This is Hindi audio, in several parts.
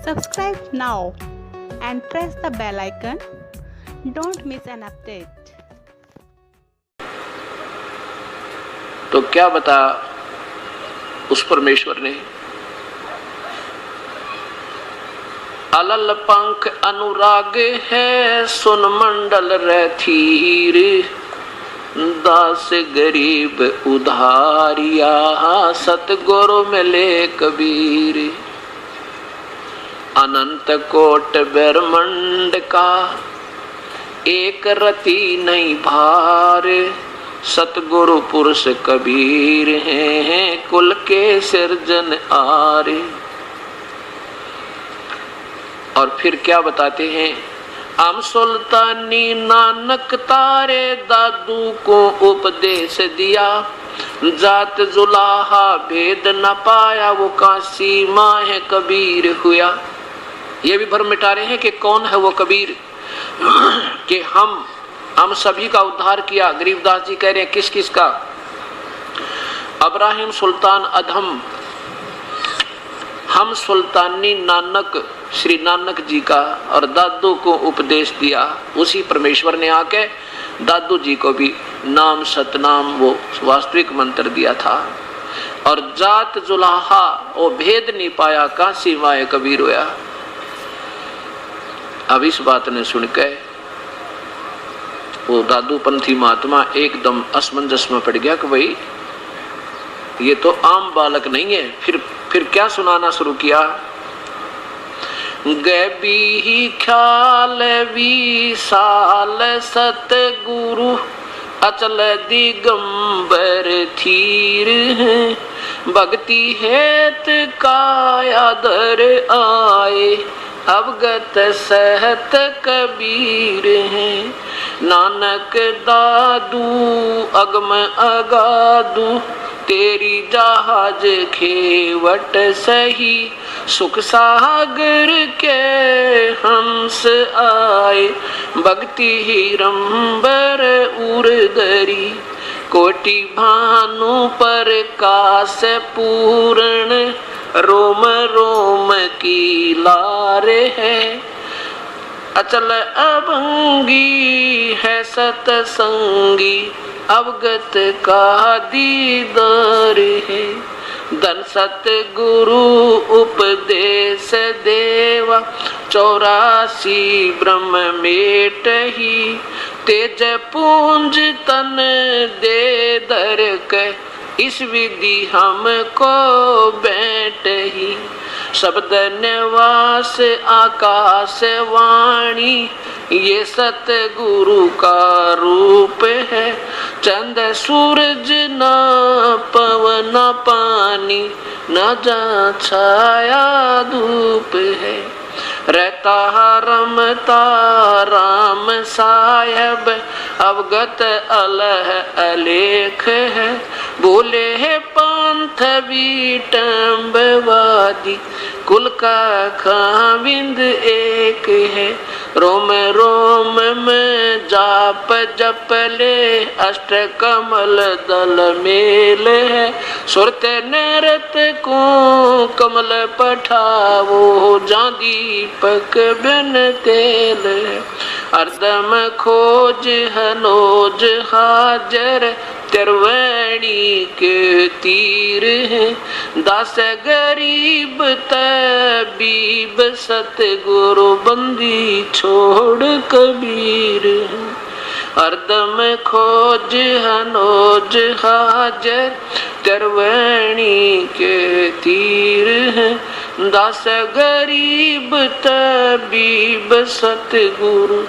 Subscribe now and press the bell icon. Don't miss an update. तो क्या बता उस परमेश्वर ने, अलल पंख अनुराग है सुन मंडल रथीर, दास गरीब उधारिया सतगुरु मिले कबीर। अनंत कोट ब्रह्मांड का एक रति नहीं भार, सतगुरु पुरुष कबीर हैं कुल के सिरजन आरे। और फिर क्या बताते हैं, हम सुल्तानी नानक तारे दादू को उपदेश दिया, जात जुलाहा भेद न पाया वो काशी माह कबीर हुआ। ये भी भ्रम मिटा रहे हैं कि कौन है वो कबीर, कि हम सभी का उद्धार किया। गरीबदास जी कह रहे हैं किस किस का, अब्राहिम सुल्तान अधम, हम सुल्तानी नानक श्री नानक जी का, और दादू को उपदेश दिया। उसी परमेश्वर ने आके दादू जी को भी नाम सतनाम वो वास्तविक मंत्र दिया था। और जात जुलाहा वो भेद नहीं पाया काशी माए कबीर होया। अब इस बात ने सुन के वो दादू पंथी महात्मा एकदम असमंजस में पड़ गया कि भाई ये तो आम बालक नहीं है। फिर क्या सुनाना शुरू किया, गैबी ही ख्याल विशाल सतगुरु अचल दिगंबर थीर, भक्ति हेत कायादर आए अवगत सहत कबीर हैं। नानक दादू अगम अगादू तेरी जहाज खेवट सही, सुख सागर के हंस आए भक्ति ही रंबर उर्दरी, कोटि भानु पर कास पूर्ण रोम रोम की लारे है। अचल अभंगी है सतसंगी अवगत का दीदार है। धन सतगुरु उपदेश देवा 84 ब्रह्म मेट ही, तेज पुंज तन दे दर के इस विधि हमको बैठ ही। शब्द निवास आकाश वाणी ये सतगुरु का रूप है। चंद सूरज न पवन पानी न जा छाया धूप है। रहता रमता राम साहेब अवगत अलह अलेख है। बोले है पंथ विटम्बवादी कुल का खाविंद एक है। रोम रोम में जाप जप ले अष्ट कमल दल मेल है। सुरत नरत को कमल पठावो जा दीपक बिन तेल है। अर्दम खोज हनोज हाजर त्रिवेणी के तीर है। दास गरीब तबीब सतगुरु बंदी छोड़ कबीर है। अर्दम खोज हनोज हाजर त्रिवेणी के तीर है। दास गरीब तबीब सतगुरु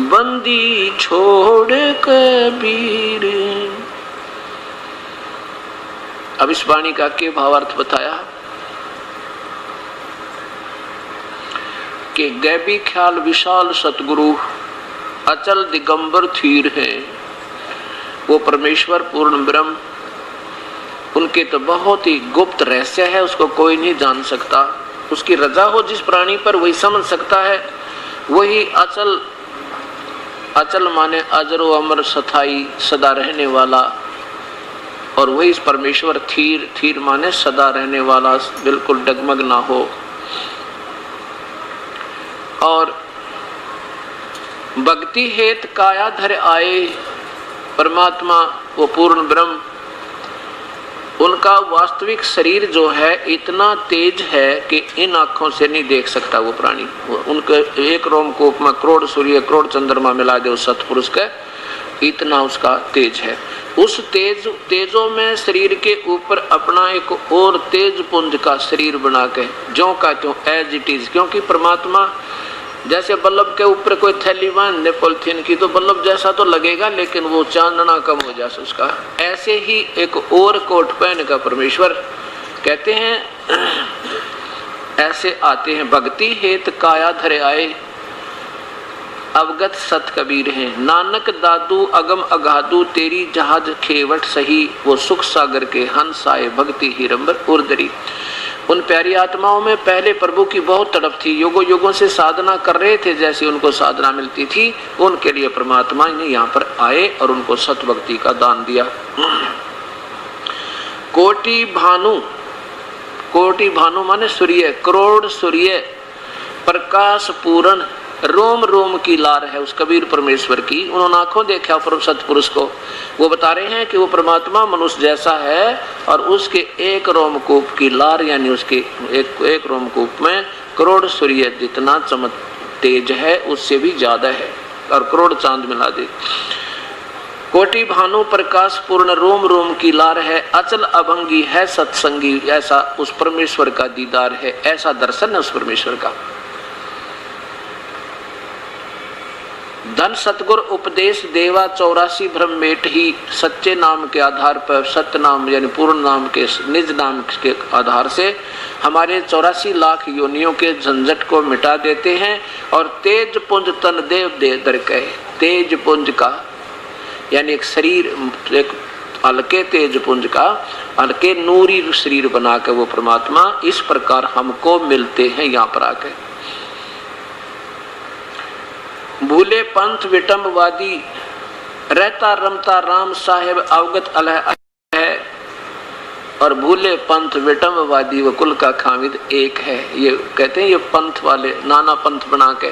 बंदी छोड़ कबीर। अब इस वाणी का के भावार्थ बताया कि गैबी ख्याल विशाल सतगुरु अचल दिगंबर थीर है। वो परमेश्वर पूर्ण ब्रह्म, उनके तो बहुत ही गुप्त रहस्य है, उसको कोई नहीं जान सकता। उसकी रजा हो जिस प्राणी पर वही समझ सकता है। वही अचल, अचल माने अजरो अमर सथाई सदा रहने वाला, और वही परमेश्वर थीर, थीर माने सदा रहने वाला, बिल्कुल डगमग ना हो। और भक्ति हेत काया धर आए, परमात्मा वो पूर्ण ब्रह्म, उनका वास्तविक शरीर जो है इतना तेज है कि इन आंखों से नहीं देख सकता वो प्राणी। उनके एक रोमकूप में करोड़ सूर्य करोड़ चंद्रमा मिला दे उस सतपुरुष का, इतना उसका तेज है। उस तेजों में शरीर के ऊपर अपना एक और तेज पुंज का शरीर बना के ज्यों का त्यों एज इट इज, क्योंकि परमात्मा जैसे बल्लभ के ऊपर कोई थैली बांध दे पॉलिथीन की तो बल्लभ जैसा तो लगेगा लेकिन वो चांदना कम हो जाए उसका, ऐसे ही एक और कोट पहन का परमेश्वर कहते हैं ऐसे आते हैं। भक्ति हेत काया धरे आए, अवगत सत कबीर हैं, नानक दादू अगम अगाधू, तेरी जहाज खेवट सही, वो सुख सागर के हंस आए, भक्ति हीरंबर उर्दरी। उन प्यारी आत्माओं में पहले प्रभु की बहुत तड़प थी, युगों युगों से साधना कर रहे थे, जैसे उनको साधना मिलती थी उनके लिए परमात्मा ने यहाँ पर आए और उनको सत भक्ति का दान दिया। कोटि भानु, कोटि भानु माने सूर्य, करोड़ सूर्य, प्रकाश पूर्ण, रोम रोम की लार है उस कबीर परमेश्वर की। उन्होंने आंखों देखा परम सतपुरुष को, वो बता रहे हैं कि वो परमात्मा मनुष्य जैसा है और उसके एक रोमकूप की लार यानी उसके एक रोमकूप में करोड़ सूर्य जितना चमक तेज है उससे भी ज्यादा है और करोड़ चांद मिला दे। कोटि भानु प्रकाश पूर्ण, रोम रोम की लार है, अचल अभंगी है सत्संगी, ऐसा उस परमेश्वर का दीदार है, ऐसा दर्शन है उस परमेश्वर का। धन सतगुर उपदेश देवा 84 भ्रम मेट ही, सच्चे नाम के आधार पर, सत्य नाम यानी पूर्ण नाम के निज नाम के आधार से हमारे 84 लाख योनियों के झंझट को मिटा देते हैं और तेज पुंज तन देव दे दर कहे, तेज पुंज का यानी एक शरीर, एक हल्के तेज पुंज का हल्के नूरी शरीर बना के वो परमात्मा इस प्रकार हमको मिलते हैं यहाँ पर आके। भूले पंथ विटम्बवादी, रहता रमता राम साहेब अवगत अलह है, और भूले पंथ विटम्बवादी व कुल का खामिद एक है। ये कहते हैं ये पंथ वाले नाना पंथ बना के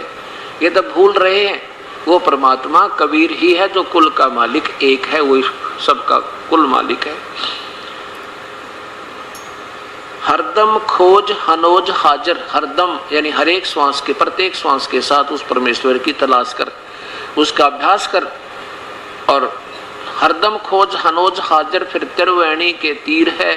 ये तो भूल रहे हैं, वो परमात्मा कबीर ही है जो कुल का मालिक एक है, वो सबका कुल मालिक है। हरदम खोज हनोज हाजिर, हरदम यानी हर एक श्वास के प्रत्येक श्वास के साथ उस परमेश्वर की तलाश कर, उसका अभ्यास कर, और हरदम खोज हनोज हाजिर फिर तिरवेणी के तीर है।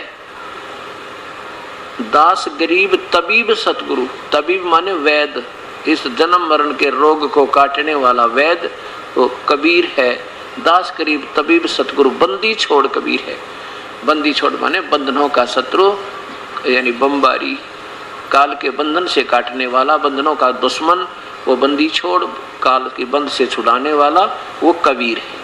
दास गरीब तबीब सतगुरु, तबीब माने वैद, इस जन्म मरण के रोग को काटने वाला वैद वो कबीर है। दास गरीब तबीब सतगुरु, बंदी छोड़ कबीर है, बंदी छोड़ माने बंधनों का शत्रु यानी बमबारी, काल के बंधन से काटने वाला, बंधनों का दुश्मन, वो बंदी छोड़ काल के बंध से छुड़ाने वाला वो कबीर है।